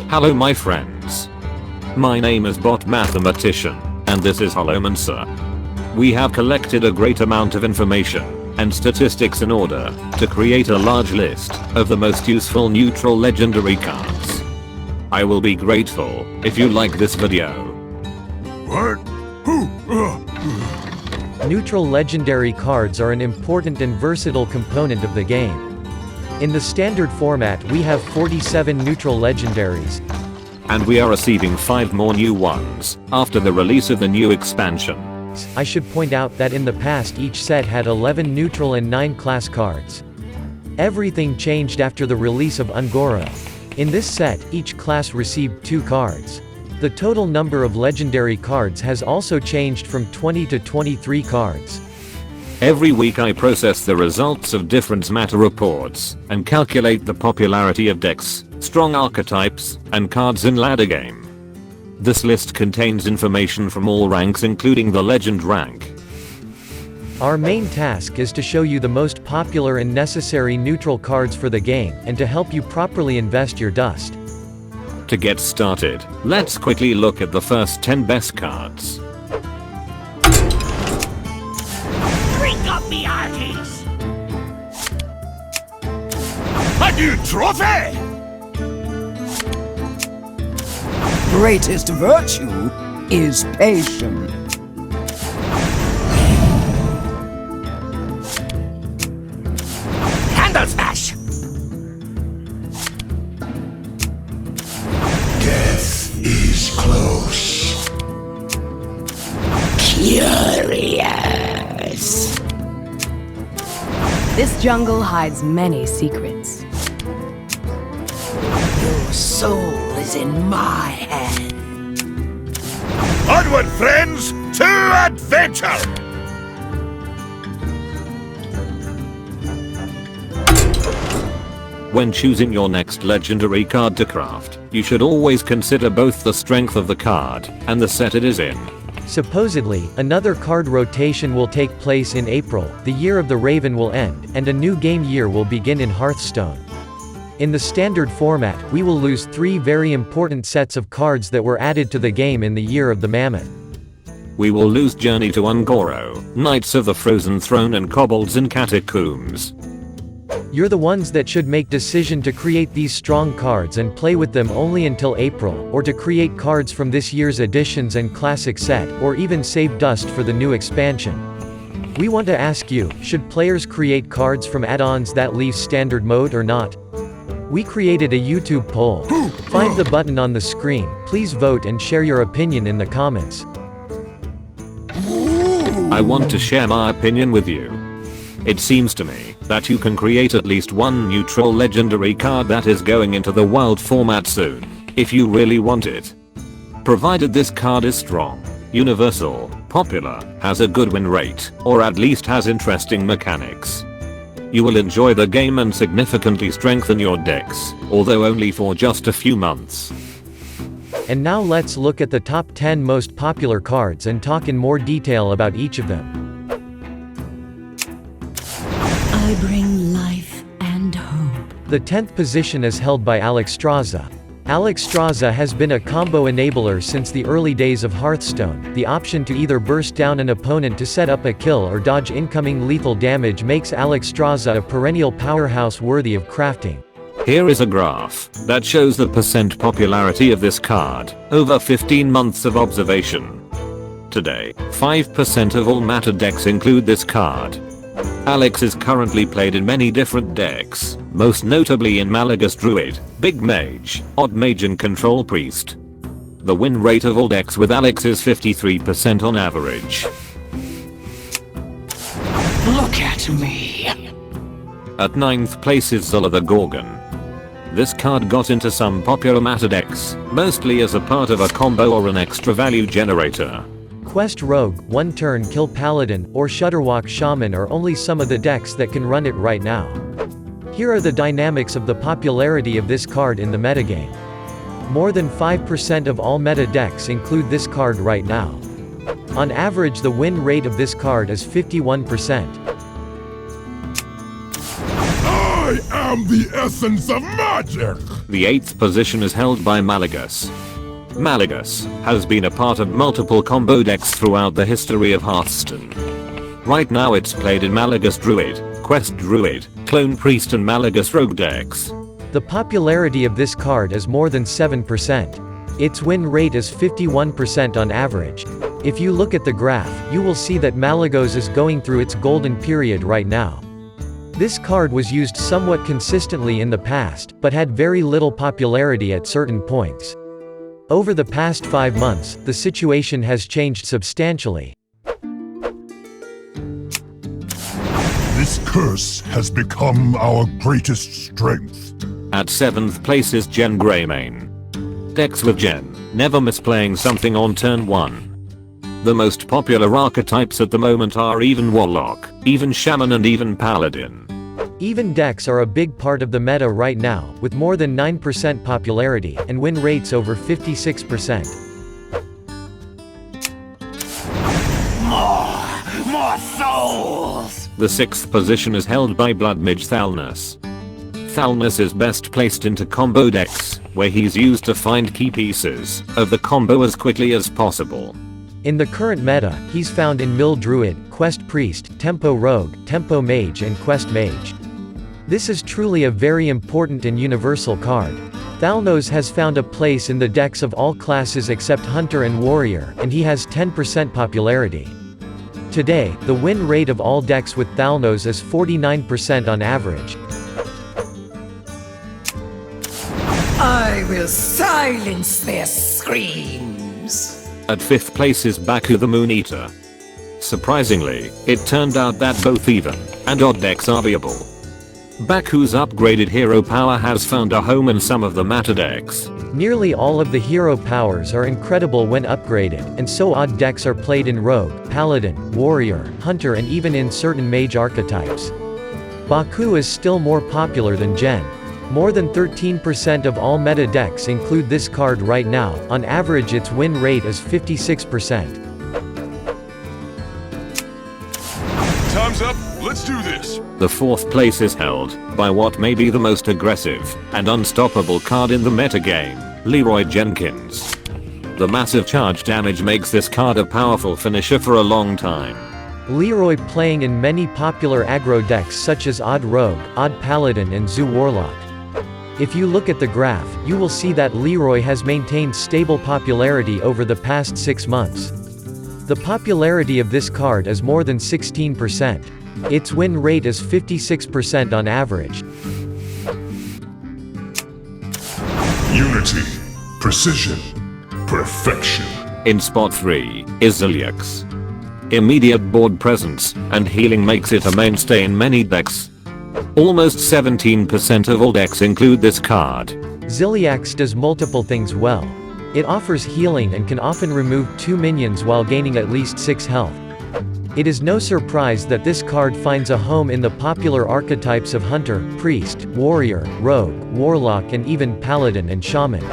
Hello my friends. My name is Bot Mathematician, and this is Holomancer. We have collected a great amount of information and statistics in order to create a large list of the most useful neutral legendary cards. I will be grateful if you like this video. What? Neutral legendary cards are an important and versatile component of the game. In the standard format we have 47 neutral legendaries. And we are receiving 5 more new ones after the release of the new expansion. I should point out that in the past each set had 11 neutral and 9 class cards. Everything changed after the release of Ungoro. In this set, each class received 2 cards. The total number of legendary cards has also changed from 20 to 23 cards. Every week I process the results of different meta reports and calculate the popularity of decks, strong archetypes, and cards in ladder game. This list contains information from all ranks including the legend rank. Our main task is to show you the most popular and necessary neutral cards for the game, and to help you properly invest your dust. To get started, let's quickly look at the first 10 best cards. Bring up the arties! A new trophy! Greatest virtue is patience. Candle smash! Death is close. Curious. This jungle hides many secrets. Your soul is in my hand. Onward, friends, to adventure! When choosing your next legendary card to craft, you should always consider both the strength of the card and the set it is in. Supposedly, another card rotation will take place in April, the Year of the Raven will end, and a new game year will begin in Hearthstone. In the standard format, we will lose 3 very important sets of cards that were added to the game in the Year of the Mammoth. We will lose Journey to Ungoro, Knights of the Frozen Throne and Kobolds in Catacombs. You're the ones that should make decision to create these strong cards and play with them only until April, or to create cards from this year's editions and classic set, or even save dust for the new expansion. We want to ask you, should players create cards from add-ons that leave standard mode or not? We created a YouTube poll. Find the button on the screen, please vote and share your opinion in the comments. I want to share my opinion with you. It seems to me that you can create at least one neutral legendary card that is going into the wild format soon, if you really want it. Provided this card is strong, universal, popular, has a good win rate, or at least has interesting mechanics. You will enjoy the game and significantly strengthen your decks, although only for just a few months. And now let's look at the top 10 most popular cards and talk in more detail about each of them. I bring life and hope. The 10th position is held by Alexstrasza. Alexstrasza has been a combo enabler since the early days of Hearthstone. The option to either burst down an opponent to set up a kill or dodge incoming lethal damage makes Alexstrasza a perennial powerhouse worthy of crafting. Here is a graph that shows the percent popularity of this card over 15 months of observation. Today, 5% of all meta decks include this card. Aleix is currently played in many different decks, most notably in Malygos Druid, Big Mage, Odd Mage and Control Priest. The win rate of all decks with Aleix is 53% on average. Look at me. At 9th place is Salathe Gorgon. This card got into some popular meta decks, mostly as a part of a combo or an extra value generator. Quest Rogue, One Turn Kill Paladin, or Shutterwalk Shaman are only some of the decks that can run it right now. Here are the dynamics of the popularity of this card in the metagame. More than 5% of all meta decks include this card right now. On average, the win rate of this card is 51%. I am am the essence of magic! The 8th position is held by Malagus. Malagus has been a part of multiple combo decks throughout the history of Hearthstone. Right now it's played in Malagus Druid, Quest Druid, Clone Priest and Malagus Rogue decks. The popularity of this card is more than 7%. Its win rate is 51% on average. If you look at the graph, you will see that Malygos is going through its golden period right now. This card was used somewhat consistently in the past, but had very little popularity at certain points. Over the past 5 months, the situation has changed substantially. This curse has become our greatest strength. At 7th place is Gen Greymane. Decks with Gen never miss playing something on turn 1. The most popular archetypes at the moment are even Warlock, even Shaman and even Paladin. Even decks are a big part of the meta right now, with more than 9% popularity, and win rates over 56%. More souls! The 6th position is held by Blood Mage Thalnos. Thalnos is best placed into combo decks, where he's used to find key pieces of the combo as quickly as possible. In the current meta, he's found in Mill Druid, Quest Priest, Tempo Rogue, Tempo Mage and Quest Mage. This is truly a very important and universal card. Thalnos has found a place in the decks of all classes except Hunter and Warrior, and he has 10% popularity. Today, the win rate of all decks with Thalnos is 49% on average. I will silence their screams. At 5th place is Baku the Moon Eater. Surprisingly, it turned out that both even and odd decks are viable. Baku's upgraded hero power has found a home in some of the meta decks. Nearly all of the hero powers are incredible when upgraded, and so odd decks are played in Rogue, Paladin, Warrior, Hunter and even in certain mage archetypes. Baku is still more popular than Gen. More than 13% of all meta decks include this card right now. On average its win rate is 56%. Time's up, let's do this! The 4th place is held by what may be the most aggressive and unstoppable card in the metagame, Leroy Jenkins. The massive charge damage makes this card a powerful finisher for a long time. Leroy playing in many popular aggro decks such as Odd Rogue, Odd Paladin and Zoo Warlock. If you look at the graph, you will see that Leroy has maintained stable popularity over the past 6 months. The popularity of this card is more than 16%. Its win rate is 56% on average. Unity, precision, perfection. In spot 3 is Zilliax. Immediate board presence and healing makes it a mainstay in many decks. Almost 17% of all decks include this card. Zilliax does multiple things well. It offers healing and can often remove 2 minions while gaining at least 6 health. It is no surprise that this card finds a home in the popular archetypes of Hunter, Priest, Warrior, Rogue, Warlock and even Paladin and Shaman.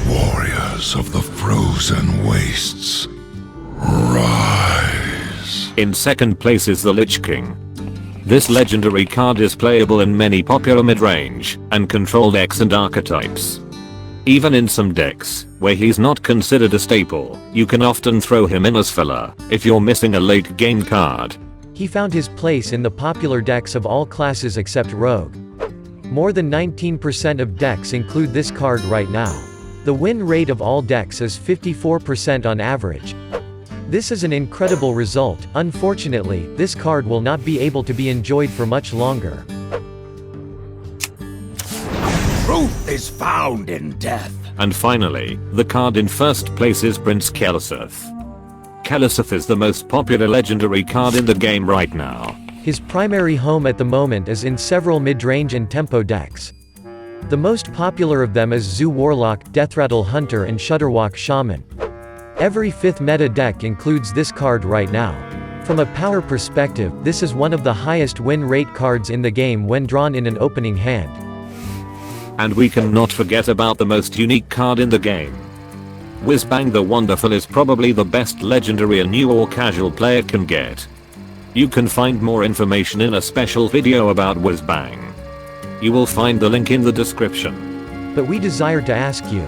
Warriors of the frozen wastes, rise. In 2nd place is the Lich King. This legendary card is playable in many popular mid-range and control decks and archetypes. Even in some decks, where he's not considered a staple, you can often throw him in as filler, if you're missing a late game card. He found his place in the popular decks of all classes except Rogue. More than 19% of decks include this card right now. The win rate of all decks is 54% on average. This is an incredible result. Unfortunately, this card will not be able to be enjoyed for much longer. Truth is found in death. And finally, the card in 1st place is Prince Keleseth. Keleseth is the most popular legendary card in the game right now. His primary home at the moment is in several mid-range and tempo decks. The most popular of them is Zoo Warlock, Deathrattle Hunter and Shudderwalk Shaman. Every 5th meta deck includes this card right now. From a power perspective, this is one of the highest win rate cards in the game when drawn in an opening hand. And we cannot forget about the most unique card in the game. Whizbang the Wonderful is probably the best legendary a new or casual player can get. You can find more information in a special video about Whizbang. You will find the link in the description. But we desire to ask you,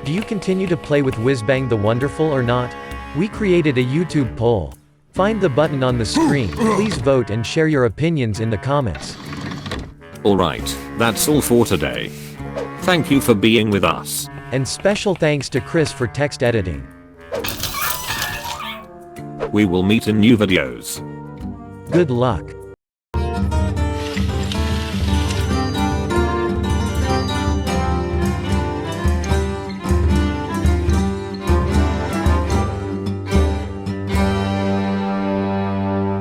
do you continue to play with Whizbang the Wonderful or not? We created a YouTube poll. Find the button on the screen, please vote and share your opinions in the comments. Alright, that's all for today. Thank you for being with us. And special thanks to Chris for text editing. We will meet in new videos. Good luck.